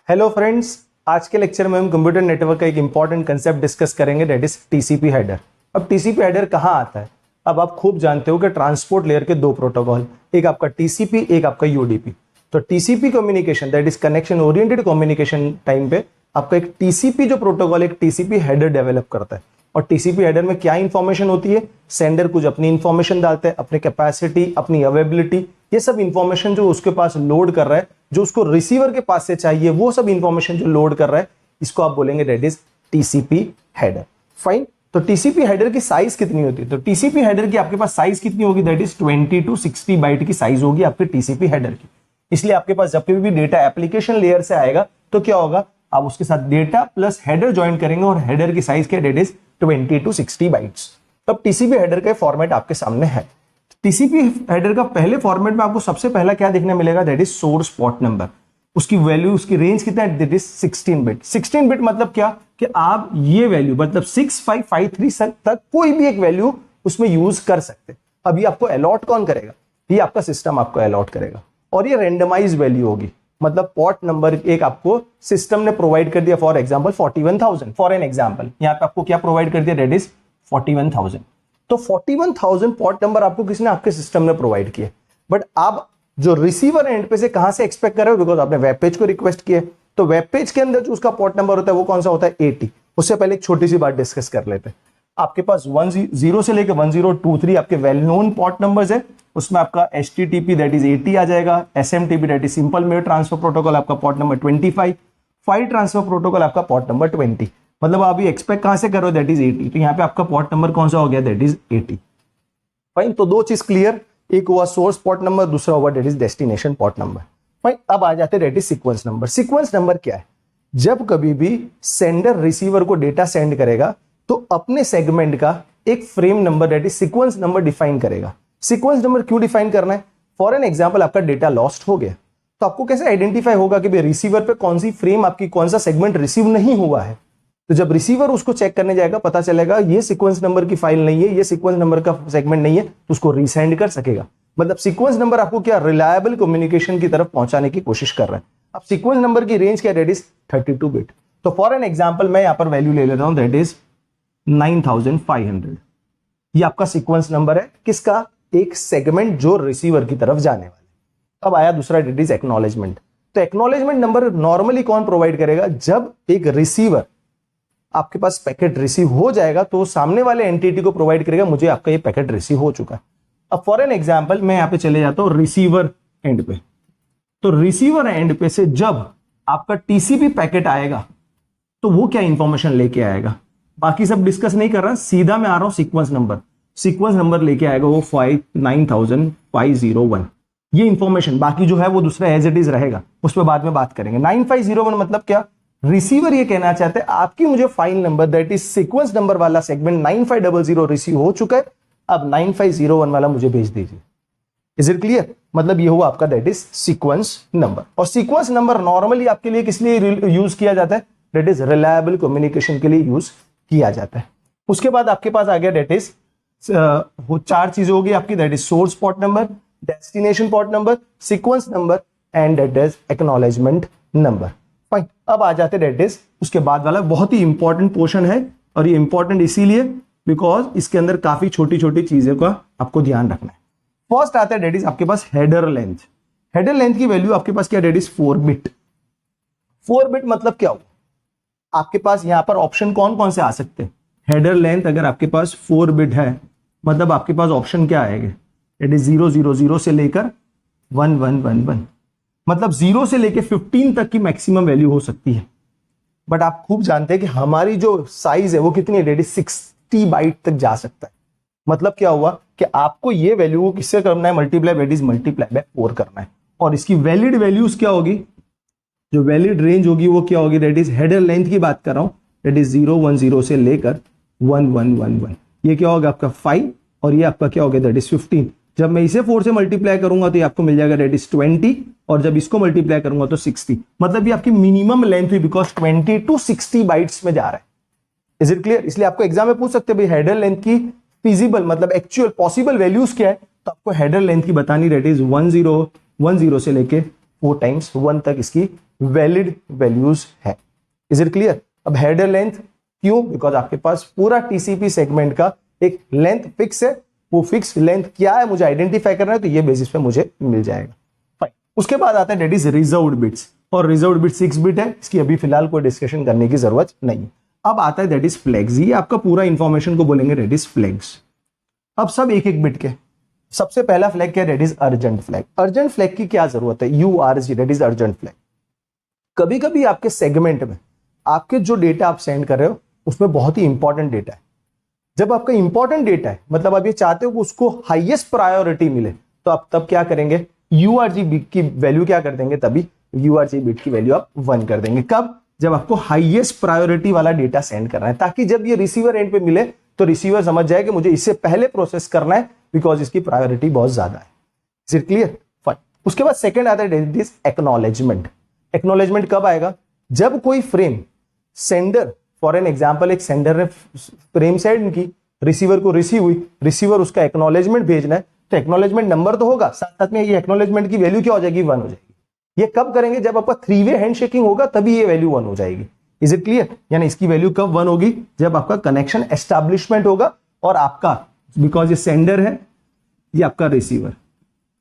Hello friends, आज के lecture में हम कंप्यूटर नेटवर्क का एक इंपॉर्टेंट कंसेप्ट डिस्कस करेंगे, दैट इज टीसीपी हेडर। अब टीसीपी हेडर कहाँ आता है? अब आप खूब जानते हो कि ट्रांसपोर्ट लेयर के दो प्रोटोकॉल, एक आपका टीसीपी, एक आपका यूडीपी। तो TCP communication that is connection oriented communication time पे आपका एक टीसीपी जो प्रोटोकॉल एक टीसीपी हेडर डेवलप करता है। और टीसीपी हेडर में क्या इंफॉर्मेशन होती है? सेंडर कुछ अपनी इंफॉर्मेशन डालता है, अपनी कैपेसिटी, अपनी अवेलेबिलिटी, ये सब इंफॉर्मेशन जो उसके पास लोड कर रहा है, जो उसको रिसीवर के पास से चाहिए, वो सब इंफॉर्मेशन जो लोड कर रहा है, इसको आप बोलेंगे that is TCP header. Fine. तो टीसीपी हेडर की साइज कितनी होती है? तो टीसीपी हेडर की आपके पास साइज कितनी होगी? दैट इज 20 to 60 बाइट की साइज होगी आपके टीसीपी हेडर की। इसलिए आपके पास जब भी डेटा एप्लीकेशन लेयर से आएगा तो क्या होगा, आप उसके साथ डेटा प्लस हेडर ज्वाइन करेंगे और हेडर की साइज क्या? That is 20 to 60 bytes. तब टीसीपी हेडर का फॉर्मेट आपके सामने है। टीसीपी हेडर का पहले फॉर्मेट में आपको सबसे पहला क्या देखने मिलेगा? That is source port number. उसकी वैल्यू, उसकी रेंज कितना है? That is 16 bit. 16 बिट मतलब क्या कि आप ये वैल्यू मतलब 6553 तक कोई भी एक वैल्यू उसमें यूज कर सकते हैं। अब ये आपको अलॉट कौन करेगा? ये आपका सिस्टम आपको अलॉट करेगा और ये रेंडमाइज वैल्यू होगी। मतलब पोर्ट नंबर एक आपको सिस्टम ने प्रोवाइड कर दिया, for example 41,000 for an example. यहां पे आपको क्या प्रोवाइड कर दिया? That is 41,000। तो 41,000 पोर्ट नंबर आपको किसने? आपके सिस्टम ने प्रोवाइड किए। बट आप जो रिसीवर एंड पे से कहां से एक्सपेक्ट कर रहे हो? बिकॉज आपने वेब पेज को रिक्वेस्ट किया। तो वेब पेज के अंदर जो उसका पोर्ट नंबर होता है वो कौन सा होता है? 80। उससे पहले एक छोटी सी बात डिस्कस कर लेते हैं। आपके पास 10 से लेकर 1023 आपके वेल नोन पोर्ट नंबर्स है। उसमें आपका HTTP दैट इज 80 आ जाएगा, SMTP that is simple mail transfer protocol आपका port number 25, file transfer protocol आपका पोर्ट नंबर 20। मतलब आप ये एक्सपेक्ट कहां से करो? That is 80। तो यहाँ पे आपका पोर्ट नंबर कौन सा हो गया? That is 80। फाइन। तो दो चीज क्लियर, एक हुआ सोर्स पोर्ट नंबर, दूसरा हुआ that is destination port number. Fine. अब आ जाते that is sequence number. Sequence number क्या है? जब कभी भी सेंडर रिसीवर को डेटा सेंड करेगा तो अपने सेगमेंट का एक frame number that is sequence number define करेगा। सीक्वेंस नंबर क्यों डिफाइन करना है? फॉर एन एग्जांपल आपका डेटा लॉस्ट हो गया तो आपको कैसे आइडेंटिफाई होगा कि रिसीवर पे कौन सी फ्रेम आपकी, कौन सा सेगमेंट रिसीव नहीं हुआ है? तो जब रिसीवर उसको चेक करने जाएगा पता चलेगा ये सीक्वेंस नंबर की फाइल नहीं है, ये सीक्वेंस नंबर का सेगमेंट नहीं है, तो उसको रीसेंड कर सकेगा। मतलब सीक्वेंस नंबर आपको क्या? रिलायबल कम्युनिकेशन की तरफ पहुंचाने की कोशिश कर रहा है। अब सीक्वेंस नंबर की रेंज क्या? That is 32 bit. तो फॉर एन एग्जांपल मैं यहां पर वैल्यू ले लेता हूं, दैट इज 9500। ये आपका सीक्वेंस नंबर है किसका? एक सेगमेंट जो रिसीवर की तरफ जाने वाले। अब आया दूसरा, दैट इज एक्नॉलेजमेंट। तो एक्नॉलेजमेंट नंबर नॉर्मली कौन प्रोवाइड करेगा? जब एक रिसीवर आपके पास पैकेट रिसीव हो जाएगा तो सामने वाले एंटिटी को प्रोवाइड करेगा, मुझे आपका ये पैकेट रिसीव हो चुका है। अब फॉर एन एग्जांपल मैं यहां पे चले जाता हूं रिसीवर एंड पे। तो रिसीवर एंड पे से जब आपका टीसीपी पैकेट आएगा तो वो क्या इंफॉर्मेशन लेके आएगा? बाकी सब डिस्कस नहीं कर रहा, सीधा मैं आ रहा हूं सीक्वेंस नंबर। सीक्वेंस नंबर लेके आएगा वो 9501। ये इंफॉर्मेशन, बाकी जो है वो दूसरा एज इट इज रहेगा, उस पर बाद में बात करेंगे। 9501 मतलब क्या? रिसीवर ये कहना चाहते हैं आपकी मुझे file number that is sequence number वाला सेगमेंट 9500 रिसीव हो चुका है, अब 9501 वाला मुझे भेज दीजिए। Is it clear? मतलब ये हुआ आपका दैट इज सीक्वेंस नंबर। और सीक्वेंस नंबर नॉर्मली आपके लिए किस लिए यूज किया जाता है? दैट इज रिलायबल कम्युनिकेशन के लिए यूज किया जाता है। उसके बाद आपके पास आ गया दैट इज वो चार चीजें होगी आपकी, that is source port number, destination port number, sequence number and that is acknowledgement number. Fine. अब आ जाते दैट इज उसके बाद वाला बहुत ही इंपॉर्टेंट पोर्शन है, और ये इंपॉर्टेंट इसीलिए बिकॉज इसके अंदर काफी छोटी छोटी चीजों का आपको ध्यान रखना है। फर्स्ट आता है दैट इज आपके पास हेडर लेंथ। हेडर लेंथ की वैल्यू आपके पास क्या? That is 4 bit. 4 बिट मतलब क्या हुआ? आपके पास यहां पर ऑप्शन कौन कौन से आ सकते हैं? हेडर लेंथ अगर आपके पास 4 बिट है मतलब आपके पास ऑप्शन क्या आएंगे? दैट इज 000 से लेकर 1111। मतलब 0 से लेकर 15 तक की मैक्सिमम वैल्यू हो सकती है। बट आप खूब जानते हैं कि हमारी जो साइज है वो कितनी है? दैट इज 60 बाइट तक जा सकता है। मतलब क्या हुआ कि आपको ये वैल्यू को किससे करना है? Multiply, that is multiply by 4 करना है। और इसकी वैलिड वैल्यूज क्या होगी? जो वैलिड रेंज होगी वो क्या होगी? दैट इज हेडर लेंथ की बात कर रहा हूं, दैट इज 010 से लेकर 1111। ये क्या होगा आपका 5 और ये आपका क्या होगा? That is 15। जब मैं इसे 4 से मल्टीप्लाई करूंगा तो ये आपको मिल जाएगा दैट इज 20, और जब इसको मल्टीप्लाई करूंगा तो 60। मतलब ये आपकी मिनिमम लेंथ हुई बिकॉज 20 to 60 बाइट्स में जा रहा है। Is it clear? इसलिए आपको एग्जाम में पूछ सकते हैं भाई हेडर लेंथ की फिजिबल मतलब एक्चुअल पॉसिबल वैल्यूज क्या है, तो आपको हेडर लेंथ की बतानी, दैट इज 10 से लेके 4 times 1 तक इसकी वैलिड वैल्यूज है। Is it clear? अब हेडर लेंथ क्यों? बिकॉज आपके पास पूरा टीसीपी सेगमेंट का एक लेंथ फिक्स है, वो फिक्स लेंथ क्या है मुझे आइडेंटिफाई करना है, तो ये बेसिस पे मुझे मिल जाएगा। फाइन। उसके बाद आता है दैट इज रिजर्व्ड बिट्स, और रिजर्व्ड बिट 6 बिट है, इसकी अभी फिलहाल कोई डिस्कशन करने की जरूरत नहीं है। अब आता है दैट इज फ्लैग्स, ये आपका पूरा इंफॉर्मेशन को बोलेंगे दैट इज फ्लैग्स। अब सब एक एक बिट के। सबसे पहला फ्लैग क्या है? That is urgent flag. Urgent flag की क्या जरूरत है? URG, that is urgent flag. कभी कभी आपके सेगमेंट में आपके जो डेटा आप सेंड कर रहे हो उसमें बहुत ही इंपॉर्टेंट डेटा है। जब आपका इंपॉर्टेंट डेटा है, मतलब आप ये चाहते हो कि उसको हाईएस्ट प्रायोरिटी मिले, तो आप तब क्या करेंगे? URG बिट की वैल्यू क्या कर देंगे? तभी URG बिट की वैल्यू आप 1 कर देंगे। कब? जब आपको हाईएस्ट प्रायोरिटी वाला डेटा सेंड करना है, ताकि जब ये रिसीवर एंड पे मिले तो रिसीवर समझ जाए कि मुझे इससे पहले प्रोसेस करना है, बिकॉज इसकी प्रायोरिटी बहुत ज्यादा है। Is it clear? फाइन। उसके बाद सेकंड आता है दिस एक्नॉलेजमेंट। एक्नॉलेजमेंट कब आएगा? जब कोई frame sender, for an example एक सेंडर ने फ्रेम सेंड की, रिसीवर को रिसीव हुई, रिसीवर उसका एक्नॉलेजमेंट भेजना है, तो एक्नॉलेजमेंट नंबर तो होगा, साथ साथ में ये एक्नॉलेजमेंट की वैल्यू क्या हो जाएगी? 1 हो जाएगी। ये कब करेंगे? जब आपका 3 वे हैंडशेकिंग होगा, तभी ये वैल्यू 1 हो जाएगी। Is it clear? यानी इसकी वैल्यू कब 1 होगी? जब आपका कनेक्शन एस्टैब्लिशमेंट होगा और आपका, बिकॉज ये सेंडर है, ये आपका रिसीवर,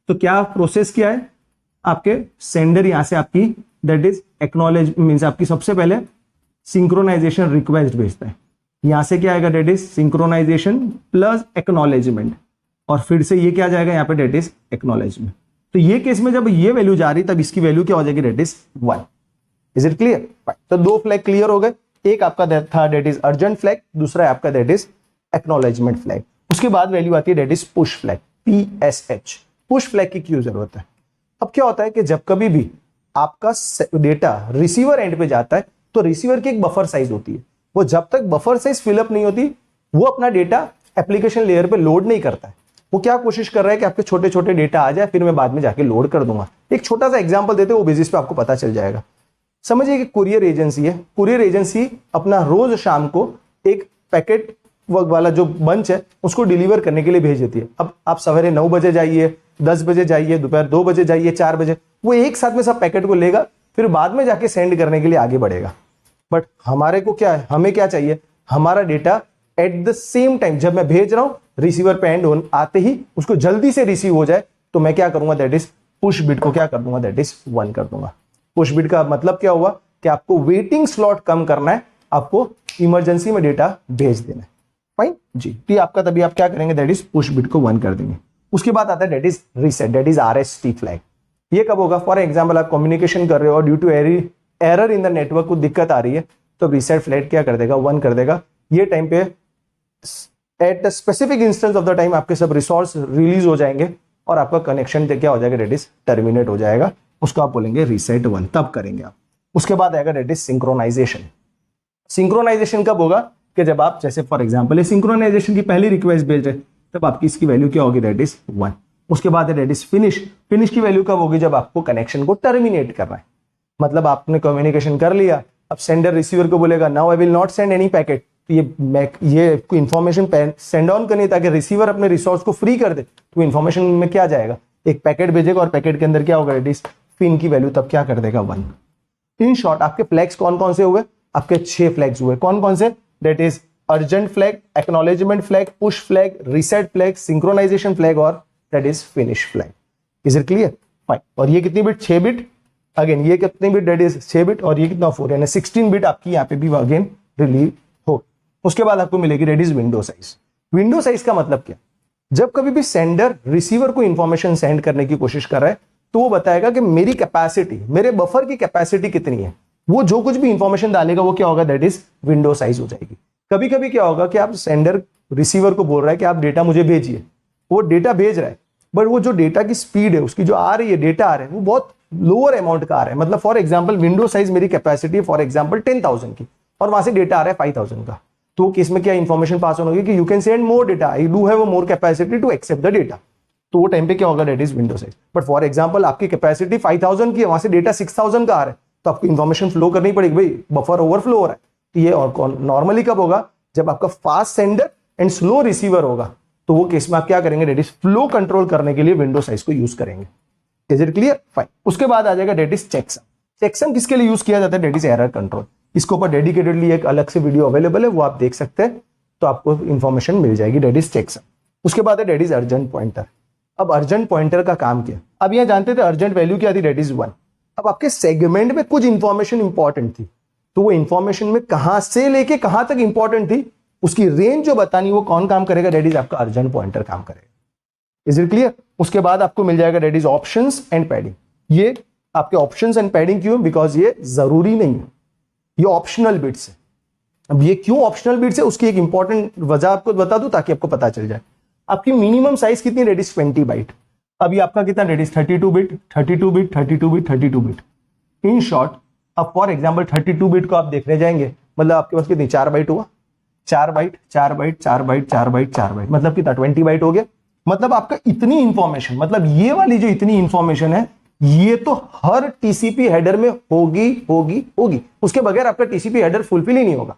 तो क्या प्रोसेस किया है? आपके सेंडर यहां से आपकी दैट इज एक्नॉलेज मींस आपकी सबसे पहले सिंक्रोनाइजेशन रिक्वेस्ट भेजता है, यहां से क्या आएगा? That is synchronisation plus acknowledgement, और फिर से ये क्या जाएगा? यहां पे दैट इज एक्नॉलेजमेंट। तो ये केस में जब ये वैल्यू जा रही तब इसकी वैल्यू क्या हो जाएगी? That is 1। Is it clear? तो 2 फ्लैग क्लियर हो गए। एक आपका था दैट इज अर्जेंट फ्लैग, दूसरा है आपका दैट इज एक्नॉलेजमेंट फ्लैग। उसके बाद वैल्यू आती है that is push flag, PSH। Push flag की क्यों जरूरत है? अब क्या होता है कि जब कभी भी आपका डेटा रिसीवर एंड पे जाता है तो रिसीवर की एक बफर साइज होती है, वो जब तक बफर साइज फिलअप नहीं होती वो अपना डेटा एप्लीकेशन लेयर पे लोड नहीं करता है। वो क्या कोशिश कर रहा है कि आपके छोटे छोटे डेटा आ जाए, फिर मैं बाद में जाके लोड कर दूंगा। एक छोटा सा एग्जांपल देते हैं, वो बेसिस पे आपको पता चल जाएगा। समझिए कि कुरियर एजेंसी है, कुरियर एजेंसी अपना रोज शाम को एक पैकेट वाला जो बंच है उसको डिलीवर करने के लिए भेज देती है। अब आप सवेरे 9 बजे जाइए, 10 बजे जाइए, दोपहर 2 बजे जाइए, 4 बजे, वो एक साथ में सब पैकेट को लेगा, फिर बाद में जाके सेंड करने के लिए आगे बढ़ेगा। बट हमारे को क्या है? हमें क्या चाहिए? हमारा data at the same time, जब मैं भेज रहा हूं रिसीवर पे एंड आते ही उसको जल्दी से रिसीव हो जाए, तो मैं क्या करूंगा? दैट इज पुश बिट को क्या कर दूंगा? दैट इज 1 कर दूंगा। पुश बिट का मतलब क्या हुआ कि आपको वेटिंग स्लॉट कम करना है, आपको इमरजेंसी में डेटा भेज देना है। फाइन जी, तो आपका तभी आप क्या करेंगे? दैट इज पुश बिट को 1 कर देंगे। उसके बाद आता है that is reset, that is RST flag. ये कब होगा? फॉर एग्जांपल आप कम्युनिकेशन कर रहे हो और due to error in the network को दिक्कत आ रही है, तो रीसेट फ्लैग क्या कर देगा? 1 कर देगा। ये टाइम पे at the specific instance of the time आपके सब रिसोर्स रिलीज हो जाएंगे और आपका कनेक्शन क्या हो जाएगा? दैट इज टर्मिनेट हो जाएगा। उसको आप बोलेंगे रीसेट 1, तब करेंगे आप। उसके बाद आएगा दैट इज सिंक्रोनाइजेशन। सिंक्रोनाइजेशन कब होगा? कि जब आप जैसे फॉर एग्जांपल सिंक्रोनाइजेशन की पहली रिक्वेस्ट भेज रहे, तब आपकी इसकी वैल्यू क्या होगी? That is 1। उसके बाद दैट इज फिनिश। फिनिश की वैल्यू कब होगी? जब आपको कनेक्शन को टर्मिनेट करना है, मतलब आपने कम्युनिकेशन कर लिया, अब सेंडर रिसीवर को बोलेगा now I will not send any packet, तो ये इंफॉर्मेशन सेंड ऑन करनी, ताकि रिसीवर अपने रिसोर्स को फ्री कर दे। तो इंफॉर्मेशन में क्या जाएगा? एक पैकेट भेजेगा और पैकेट के अंदर क्या होगा? दैट इज फिन की वैल्यू तब क्या कर देगा? 1। इन शॉर्ट आपके फ्लैग्स कौन कौन से हुए? आपके 6 फ्लैग्स हुए। कौन कौन से? That is urgent flag, acknowledgement flag, push flag, reset flag, synchronisation flag और that is finish flag. Is it clear? Fine. और ये कितनी बिट? 6 बिट। अगेन ये कितनी बिट? That is 6 bit. और ये कितना? 4, यानी 16 बिट आपकी यहाँ पे भी अगेन रिलीव हो। उसके बाद आपको मिलेगी that is window size. Window size का मतलब क्या? जब कभी भी सेंडर रिसीवर को इंफॉर्मेशन सेंड करने की कोशिश कर रहा है, तो वो बताएगा कि मेरी कैपेसिटी, मेरे बफर की कैपेसिटी कितनी है। वो जो कुछ भी इंफॉर्मेशन डालेगा वो क्या होगा? दैट इज विंडो साइज हो जाएगी। कभी कभी क्या होगा कि आप सेंडर रिसीवर को बोल रहा है कि आप डेटा मुझे भेजिए, वो डेटा भेज रहा है, बट वो जो डेटा की स्पीड है, उसकी जो आ रही है डेटा आ रहा है, वो बहुत लोअर अमाउंट का आ रहा है। मतलब फॉर एग्जांपल विंडो साइज मेरी कैपेसिटी है फॉर एग्जांपल 10,000 की, और वहां से डेटा आ रहा है 5,000 का, तो केस में क्या इंफॉर्मेशन पास ऑन होगी कि you can send more data, I do have more capacity to accept the data. तो वो टाइम पे क्या होगा? That is window size. But for example आपकी कैपेसिटी 5,000 की है, वहां से डेटा 6,000 का आ रहा है, तो आपको इंफॉर्मेशन फ्लो करनी पड़ेगी, भाई बफर ओवरफ्लो हो रहा है। तो ये और नॉर्मली कब होगा? जब आपका fast sender and slow receiver होगा, तो वो केस में आप क्या करेंगे? दैट इज फ्लो कंट्रोल करने के लिए विंडो साइज को यूज करेंगे। Is it clear? फाइन। उसके बाद आ जाएगा दैट इज चेकसम। चेकसम किसके लिए यूज किया जाता है? That is error control. इसके ऊपर डेडिकेटेडली एक अलग से वीडियो अवेलेबल है, वो आप देख सकते हैं, तो आपको इंफॉर्मेशन मिल जाएगी। That is checksum. उसके बाद है दैट इज अर्जेंट पॉइंटर। अब अर्जेंट पॉइंटर का काम क्या? अब यहां जानते थे अर्जेंट वैल्यू क्या थी? That is 1। अब आपके सेगमेंट में कुछ इंफॉर्मेशन इंपॉर्टेंट थी, तो वो इंफॉर्मेशन में कहां से लेके कहां तक इंपॉर्टेंट थी, उसकी रेंज जो बतानी, वो कौन काम करेगा? दैट इज आपका अर्जेंट पॉइंटर काम करेगा। Is it clear? उसके बाद आपको मिल जाएगा that is options and padding. ये आपके ऑप्शंस एंड पैडिंग क्यों? बिकॉज ये जरूरी नहीं है, ये ऑप्शनल बिट्स है। अब ये क्यों ऑप्शनल बिट्स है, उसकी एक इंपॉर्टेंट वजह आपको बता दूं ताकि आपको पता चल जाए। आपकी मिनिमम साइज कितनी? That is 20 byte. अभी आपका कितना? That is 32 bit, 32 bit, 32 bit, 32 bit. In short, अब फॉर एग्जाम्पल 32 बिट को आप देखने जाएंगे, मतलब आपके पास कितनी? 4 बाइट हुआ, 4 byte, 4 byte, 4 byte, 4 byte, 4 byte, मतलब कितना? 20 बाइट हो गया। मतलब आपका इतनी इंफॉर्मेशन, मतलब ये वाली जो इतनी इंफॉर्मेशन है, ये तो हर टीसीपी हेडर में होगी होगी होगी। उसके बगैर आपका टीसीपी हेडर फुलफिल ही नहीं होगा,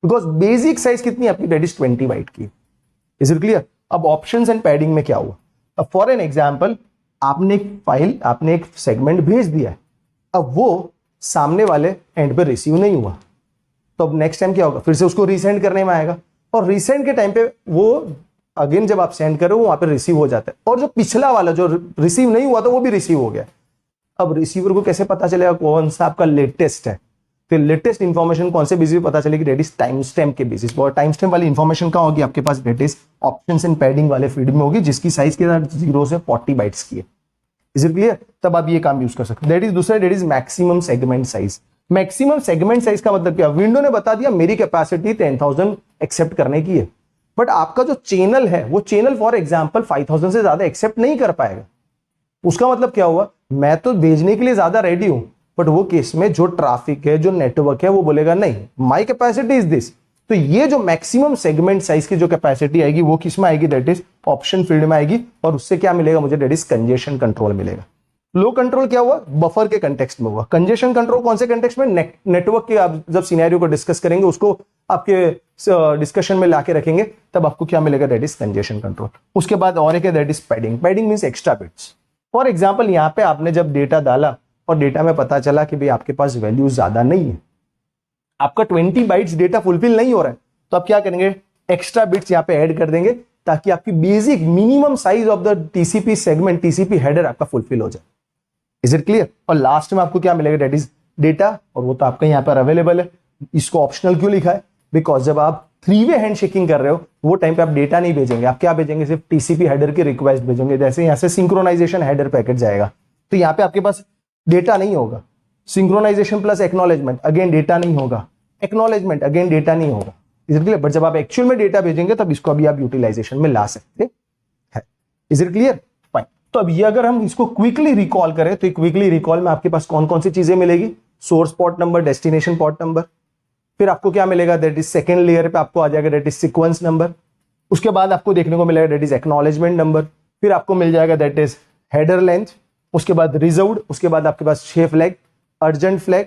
बिकॉज बेसिक साइज कितनी आपकी? दैट इज 20 बाइट की। Is it clear? अब ऑप्शंस एंड पैडिंग में क्या हुआ? अब फॉर एन एग्जांपल, आपने एक फाइल, आपने एक सेगमेंट भेज दिया है, अब वो सामने वाले एंड पे रिसीव नहीं हुआ, तो अब नेक्स्ट टाइम क्या होगा? फिर से उसको रीसेंड करने में आएगा, और रीसेंड के टाइम पे वो अगेन जब आप सेंड करो वहां पे रिसीव हो जाता है, और जो पिछला वाला जो रिसीव नहीं हुआ था वो भी रिसीव हो गया। अब रिसीवर को कैसे पता चलेगा कौन सा आपका लेटेस्ट है? फिर लेटेस्ट इंफॉर्मेशन कौन से बेसिस पे पता चलेगी? दैट इज टाइम स्टैम्प के बेसिस पर। टाइम स्टैम्प वाली इंफॉर्मेशन कहां होगी आपके पास? That is options and padding वाले फील्ड में होगी, जिसकी साइज के साथ 0 से 40 बाइट्स की है। Is it clear? तब आप ये काम यूज कर सकते हैं। दैट इज दूसरा, that is maximum segment size. Maximum segment size का मतलब क्या? विंडो ने बता दिया मेरी कैपेसिटी 10,000 एक्सेप्ट करने की है, बट आपका जो चैनल है वो चैनल फॉर एग्जांपल 5,000 से ज्यादा एक्सेप्ट नहीं कर पाएगा। उसका मतलब क्या हुआ? मैं तो भेजने के लिए ज्यादा रेडी हूं, बट वो केस में जो ट्रैफिक है, जो नेटवर्क है, वो बोलेगा नहीं, माई कैपेसिटी इज दिस। तो ये जो मैक्सिमम सेगमेंट साइज की जो कैपेसिटी आएगी वो किस में आएगी? दैट इज ऑप्शन फील्ड में आएगी, और उससे क्या मिलेगा मुझे? दैट इज कंजेशन कंट्रोल मिलेगा। लो कंट्रोल क्या हुआ? बफर के कंटेक्स्ट में हुआ। कंजेशन कंट्रोल कौन से कंटेक्स्ट में? नेटवर्क के आप जब सिनेरियो को डिस्कस करेंगे, उसको आपके डिस्कशन में लाके रखेंगे, तब आपको क्या मिलेगा? That is congestion control. उसके बाद और एक है that is padding. Padding means extra bits. For example, यहां पे आपने जब डेटा डाला और डेटा में पता चला कि भाई आपके पास वैल्यू ज्यादा नहीं है, आपका 20 बाइट्स डेटा फुलफिल नहीं हो रहा है, तो आप क्या करेंगे? एक्स्ट्रा बिट्स यहां पे ऐड कर देंगे, ताकि आपकी basic minimum size of the TCP segment, TCP header आपका फुलफिल हो जाए। Is it clear? और लास्ट में आपको क्या मिलेगा? दैट इज डेटा, और वो तो आपका यहां पर अवेलेबल है। इसको ऑप्शनल क्यों लिखा है? बिकॉज जब आप 3-वे हैंडशेकिंग कर रहे हो, वो टाइम पे आप डेटा नहीं भेजेंगे, आप क्या भेजेंगे? सिर्फ टीसीपी हेडर की रिक्वेस्ट भेजेंगे। जैसे यहां से सिंक्रोनाइजेशन हेडर पैकेट जाएगा, तो यहां पे आपके पास डेटा नहीं होगा। Synchronisation plus acknowledgement, again data नहीं होगा। एक्नॉलेजमेंट, अगेन डेटा नहीं होगा। Is it clear? बट जब आप एक्चुअल में डेटा भेजेंगे, तब इसको अभी आप यूटिलाइजेशन में ला सकते हैं। Is it clear? फाइन। तो अब ये अगर हम इसको क्विकली रिकॉल करें, तो क्विकली रिकॉल में आपके पास कौन कौन सी चीजें मिलेगी? Source port number, destination port number, फिर आपको क्या मिलेगा? दैट इज सेकंड लेयर पे आपको आ जाएगा दैट इज सीक्वेंस नंबर। उसके बाद आपको देखने को मिलेगा दैट इज एक्नॉलेजमेंट नंबर, फिर आपको मिल जाएगा दैट इज हेडर लेंथ, उसके बाद रिजर्व्ड, उसके बाद आपके पास 6 फ्लैग, अर्जेंट फ्लैग,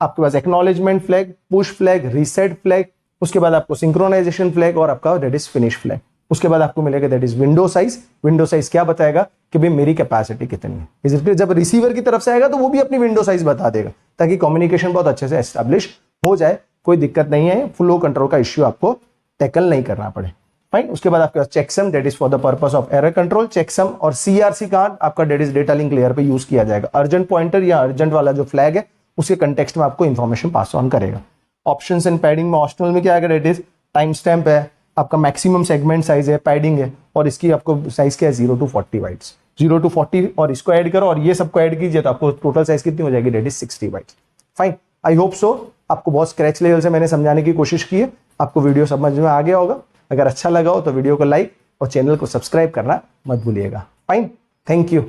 आपके पास acknowledgement flag, push flag, reset flag, उसके बाद आपको सिंक्रोनाइजेशन फ्लैग, और आपका दैट इज फिनिश फ्लैग। उसके बाद आपको मिलेगा that is window size. Window size क्या बताएगा कि भाई मेरी कैपेसिटी कितनी है। Is it clear? जब रिसीवर की तरफ से आएगा तो वो भी अपनी विंडो साइज बता देगा, ताकि कम्युनिकेशन बहुत अच्छे से एस्टैब्लिश हो जाए, कोई दिक्कत नहीं है, फ्लो कंट्रोल का इश्यू आपको टैकल नहीं करना पड़े। फाइन। उसके बाद आपके पास checksum, that is for the purpose of error control. Checksum और सीआरसी कार्ड आपका that is data link layer पे यूज किया जाएगा। अर्जेंट पॉइंटर या अर्जेंट वाला जो फ्लैग है, उसके कंटेक्स्ट में आपको इंफॉर्मेशन पास ऑन करेगा। ऑप्शंस एंड पैडिंग में ऑप्शनल में क्या आएगा? दैट इज टाइम स्टैम्प है, आपका मैक्सिमम सेगमेंट साइज है, पैडिंग है, और इसकी आपको साइज क्या है? 0 to 40 बाइट्स। 0 to 40, और इसको ऐड करो और ये सबको ऐड कीजिए, तो आपको टोटल साइज कितनी हो जाएगी? That is 60 bytes. Fine. I hope so आपको बहुत स्क्रैच लेवल से मैंने समझाने की कोशिश की है, आपको वीडियो समझ में आ गया होगा। अगर अच्छा लगा हो तो वीडियो को लाइक और चैनल को सब्सक्राइब करना मत भूलिएगा। Fine, thank you.